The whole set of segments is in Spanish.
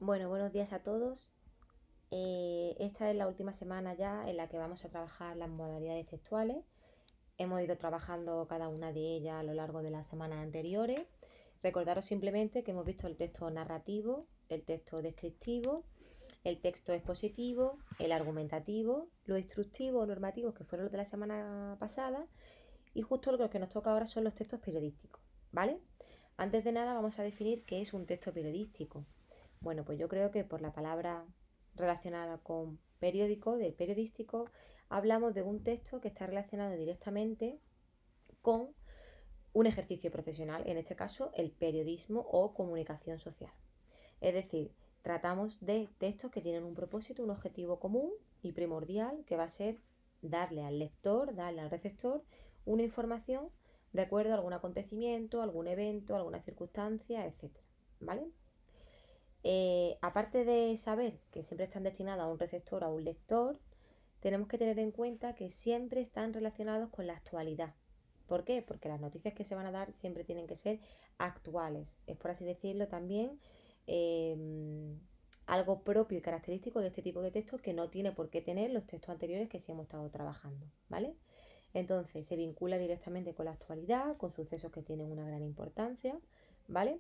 Bueno, buenos días a todos. Esta es la última semana ya en la que vamos a trabajar las modalidades textuales. Hemos ido trabajando cada una de ellas a lo largo de las semanas anteriores. Recordaros simplemente que hemos visto el texto narrativo, el texto descriptivo, el texto expositivo, el argumentativo, los instructivos o normativos que fueron los de la semana pasada y justo lo que nos toca ahora son los textos periodísticos, ¿vale? Antes de nada vamos a definir qué es un texto periodístico. Bueno, pues yo creo que por la palabra relacionada con periódico, del periodístico, hablamos de un texto que está relacionado directamente con un ejercicio profesional, en este caso el periodismo o comunicación social. Es decir, tratamos de textos que tienen un propósito, un objetivo común y primordial, que va a ser darle al lector, darle al receptor una información de acuerdo a algún acontecimiento, algún evento, alguna circunstancia, etcétera. ¿Vale? Aparte de saber que siempre están destinados a un receptor o a un lector, tenemos que tener en cuenta que siempre están relacionados con la actualidad. ¿Por qué? Porque las noticias que se van a dar siempre tienen que ser actuales. Es por así decirlo también eh, algo propio y característico de este tipo de textos que no tiene por qué tener los textos anteriores que sí hemos estado trabajando. ¿Vale? Entonces se vincula directamente con la actualidad, con sucesos que tienen una gran importancia. ¿Vale?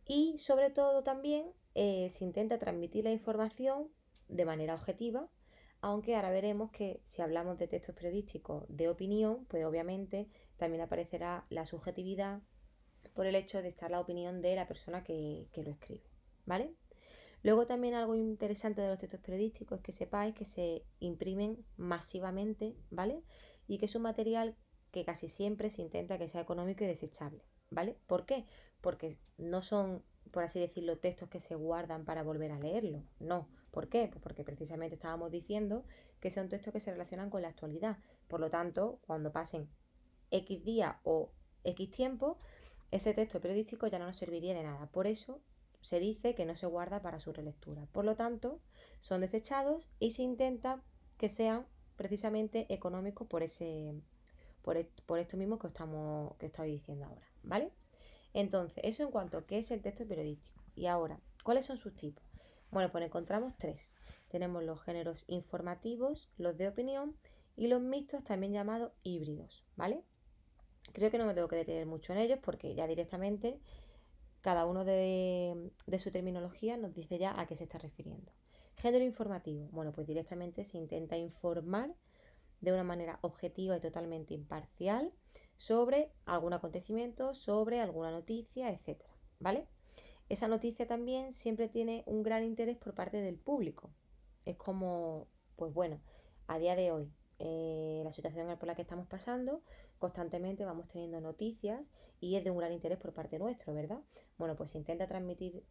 Y sobre todo también se intenta transmitir la información de manera objetiva, aunque ahora veremos que si hablamos de textos periodísticos de opinión, pues obviamente también aparecerá la subjetividad por el hecho de estar la opinión de la persona que lo escribe, ¿vale? Luego también algo interesante de los textos periodísticos es que sepáis que se imprimen masivamente, ¿vale? Y que es un material que casi siempre se intenta que sea económico y desechable, ¿vale? ¿Por qué? Porque no son, por así decirlo, textos que se guardan para volver a leerlo, no. ¿Por qué? Pues porque precisamente estábamos diciendo que son textos que se relacionan con la actualidad. Por lo tanto, cuando pasen X días o X tiempo, ese texto periodístico ya no nos serviría de nada. Por eso se dice que no se guarda para su relectura. Por lo tanto, son desechados y se intenta que sean precisamente económicos por esto mismo que os estoy diciendo ahora, ¿vale? Entonces, eso en cuanto a qué es el texto periodístico. Y ahora, ¿cuáles son sus tipos? Bueno, pues encontramos tres. Tenemos los géneros informativos, los de opinión y los mixtos, también llamados híbridos, ¿vale? Creo que no me tengo que detener mucho en ellos porque ya directamente cada uno de su terminología nos dice ya a qué se está refiriendo. Género informativo. Bueno, pues directamente se intenta informar de una manera objetiva y totalmente imparcial sobre algún acontecimiento, sobre alguna noticia, etcétera. ¿Vale? Esa noticia también siempre tiene un gran interés por parte del público. Es como, pues bueno, a día de hoy, la situación por la que estamos pasando, constantemente vamos teniendo noticias y es de un gran interés por parte nuestro, ¿verdad? Bueno, pues se intenta transmitir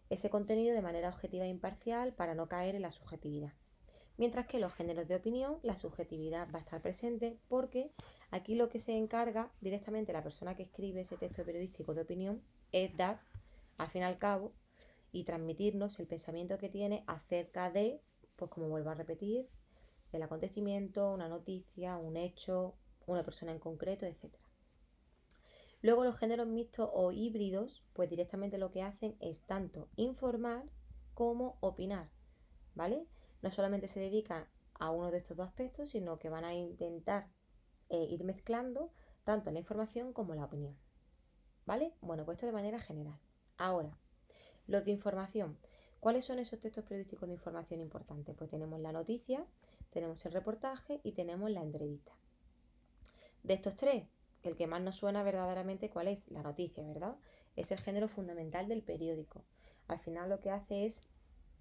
ese contenido de manera objetiva e imparcial para no caer en la subjetividad. Mientras que los géneros de opinión, la subjetividad va a estar presente porque aquí lo que se encarga directamente la persona que escribe ese texto periodístico de opinión es dar, al fin y al cabo, y transmitirnos el pensamiento que tiene acerca de, pues como vuelvo a repetir, el acontecimiento, una noticia, un hecho, una persona en concreto, etcétera. Luego los géneros mixtos o híbridos, pues directamente lo que hacen es tanto informar como opinar, ¿vale? No solamente se dedican a uno de estos dos aspectos, sino que van a intentar ir mezclando tanto la información como la opinión, ¿vale? Bueno, pues esto de manera general. Ahora, los de información. ¿Cuáles son esos textos periodísticos de información importantes? Pues tenemos la noticia, tenemos el reportaje y tenemos la entrevista. De estos tres, el que más nos suena verdaderamente, ¿cuál es? La noticia, ¿verdad? Es el género fundamental del periódico. Al final lo que hace es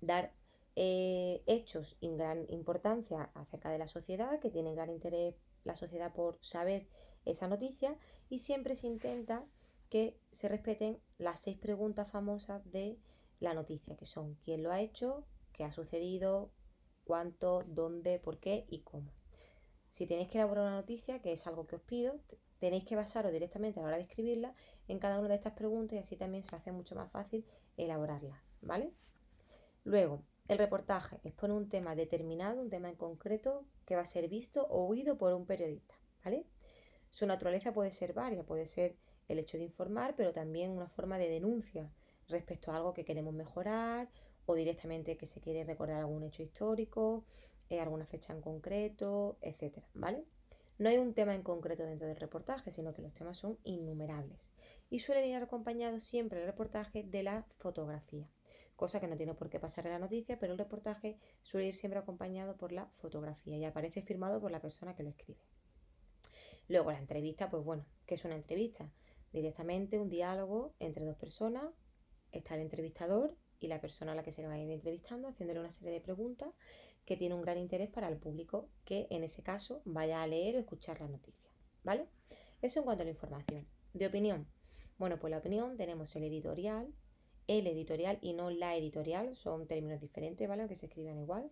dar hechos en gran importancia acerca de la sociedad, que tiene gran interés la sociedad por saber esa noticia, y siempre se intenta que se respeten las 6 preguntas famosas de la noticia, que son quién lo ha hecho, qué ha sucedido, cuánto, dónde, por qué y cómo. Si tenéis que elaborar una noticia, que es algo que os pido, tenéis que basaros directamente a la hora de escribirla en cada una de estas preguntas y así también se hace mucho más fácil elaborarla, ¿vale? Luego, el reportaje expone un tema determinado, un tema en concreto que va a ser visto o oído por un periodista, ¿vale? Su naturaleza puede ser varia, puede ser el hecho de informar, pero también una forma de denuncia respecto a algo que queremos mejorar o directamente que se quiere recordar algún hecho histórico, alguna fecha en concreto, etcétera, ¿vale? No hay un tema en concreto dentro del reportaje, sino que los temas son innumerables. Y suelen ir acompañados siempre el reportaje de la fotografía, cosa que no tiene por qué pasar en la noticia, pero el reportaje suele ir siempre acompañado por la fotografía y aparece firmado por la persona que lo escribe. Luego la entrevista, pues bueno, ¿qué es una entrevista? Directamente un diálogo entre dos personas, está el entrevistador y la persona a la que se le va a ir entrevistando, haciéndole una serie de preguntas que tiene un gran interés para el público que en ese caso vaya a leer o escuchar la noticia, ¿vale? Eso en cuanto a la información. De opinión. Bueno, pues la opinión tenemos el editorial y no la editorial, son términos diferentes, ¿vale? Aunque se escriban igual.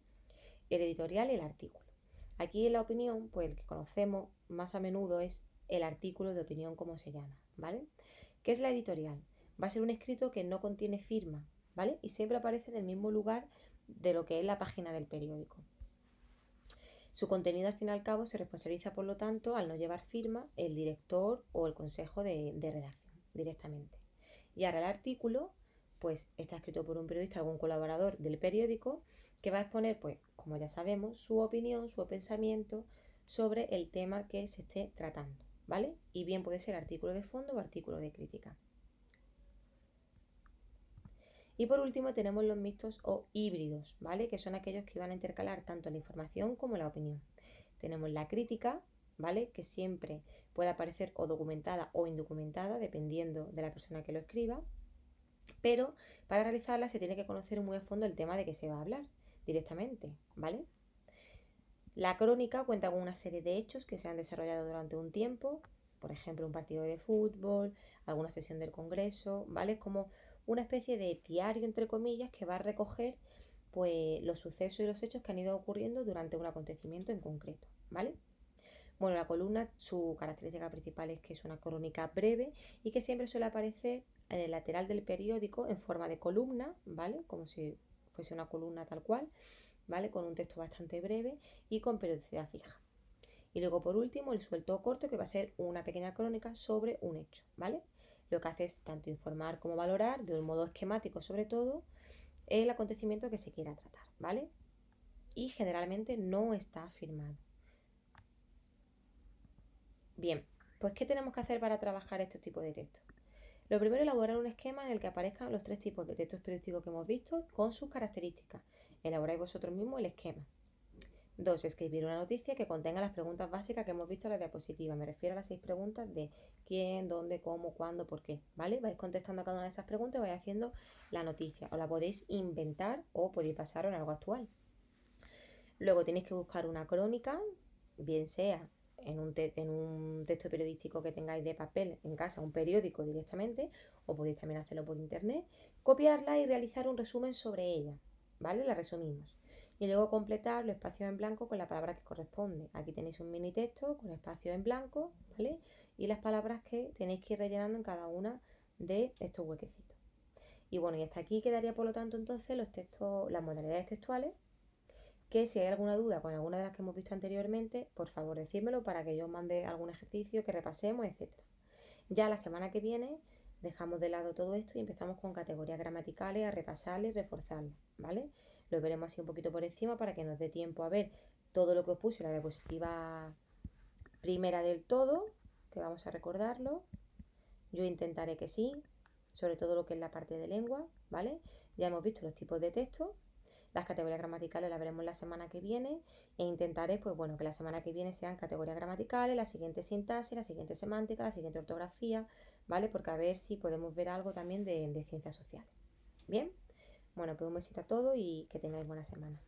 El editorial y el artículo. Aquí en la opinión, pues el que conocemos más a menudo es el artículo de opinión, como se llama, ¿vale? ¿Qué es la editorial? Va a ser un escrito que no contiene firma, ¿vale? Y siempre aparece en el mismo lugar de lo que es la página del periódico. Su contenido, al fin y al cabo, se responsabiliza, por lo tanto, al no llevar firma, el director o el consejo de redacción directamente. Y ahora el artículo, pues está escrito por un periodista o algún colaborador del periódico que va a exponer, pues, como ya sabemos, su opinión, su pensamiento sobre el tema que se esté tratando, ¿vale? Y bien puede ser artículo de fondo o artículo de crítica. Y por último tenemos los mixtos o híbridos, ¿vale? Que son aquellos que van a intercalar tanto la información como la opinión. Tenemos la crítica, ¿vale? Que siempre puede aparecer o documentada o indocumentada, dependiendo de la persona que lo escriba. Pero para realizarla se tiene que conocer muy a fondo el tema de que se va a hablar directamente, ¿vale? La crónica cuenta con una serie de hechos que se han desarrollado durante un tiempo, por ejemplo, un partido de fútbol, alguna sesión del Congreso, ¿vale? Es como una especie de diario, entre comillas, que va a recoger pues, los sucesos y los hechos que han ido ocurriendo durante un acontecimiento en concreto, ¿vale? Bueno, la columna, su característica principal es que es una crónica breve y que siempre suele aparecer en el lateral del periódico en forma de columna, ¿vale? Como si fuese una columna tal cual, ¿vale? Con un texto bastante breve y con periodicidad fija. Y luego, por último, el suelto o corto, que va a ser una pequeña crónica sobre un hecho, ¿vale? Lo que hace es tanto informar como valorar, de un modo esquemático sobre todo, el acontecimiento que se quiera tratar, ¿vale? Y generalmente no está firmado. Bien, pues ¿qué tenemos que hacer para trabajar estos tipos de textos? Lo primero es elaborar un esquema en el que aparezcan los tres tipos de textos periodísticos que hemos visto con sus características. Elaboráis vosotros mismos el esquema. 2. Escribir una noticia que contenga las preguntas básicas que hemos visto en la diapositiva. Me refiero a las 6 preguntas de quién, dónde, cómo, cuándo, por qué, ¿vale? Vais contestando a cada una de esas preguntas y vais haciendo la noticia. O la podéis inventar o podéis pasaros en algo actual. Luego tenéis que buscar una crónica, bien sea en un texto periodístico que tengáis de papel en casa, un periódico directamente, o podéis también hacerlo por internet, copiarla y realizar un resumen sobre ella, ¿vale? La resumimos. Y luego completar los espacios en blanco con la palabra que corresponde. Aquí tenéis un mini texto con espacios en blanco, ¿vale? Y las palabras que tenéis que ir rellenando en cada una de estos huequecitos. Y bueno, y hasta aquí quedaría por lo tanto entonces los textos, las modalidades textuales, que si hay alguna duda con alguna de las que hemos visto anteriormente, por favor decídmelo para que yo os mande algún ejercicio que repasemos, etc. Ya la semana que viene dejamos de lado todo esto y empezamos con categorías gramaticales a repasarlas y reforzarlas, ¿vale? Lo veremos así un poquito por encima para que nos dé tiempo a ver todo lo que os puse en la diapositiva primera del todo, que vamos a recordarlo. Yo intentaré que sí, sobre todo lo que es la parte de lengua, ¿vale? Ya hemos visto los tipos de texto. Las categorías gramaticales las veremos la semana que viene e intentaré, pues bueno, que la semana que viene sean categorías gramaticales, la siguiente sintaxis, la siguiente semántica, la siguiente ortografía, ¿vale? Porque a ver si podemos ver algo también de ciencias sociales. Bien, bueno, pues un besito a todos y que tengáis buena semana.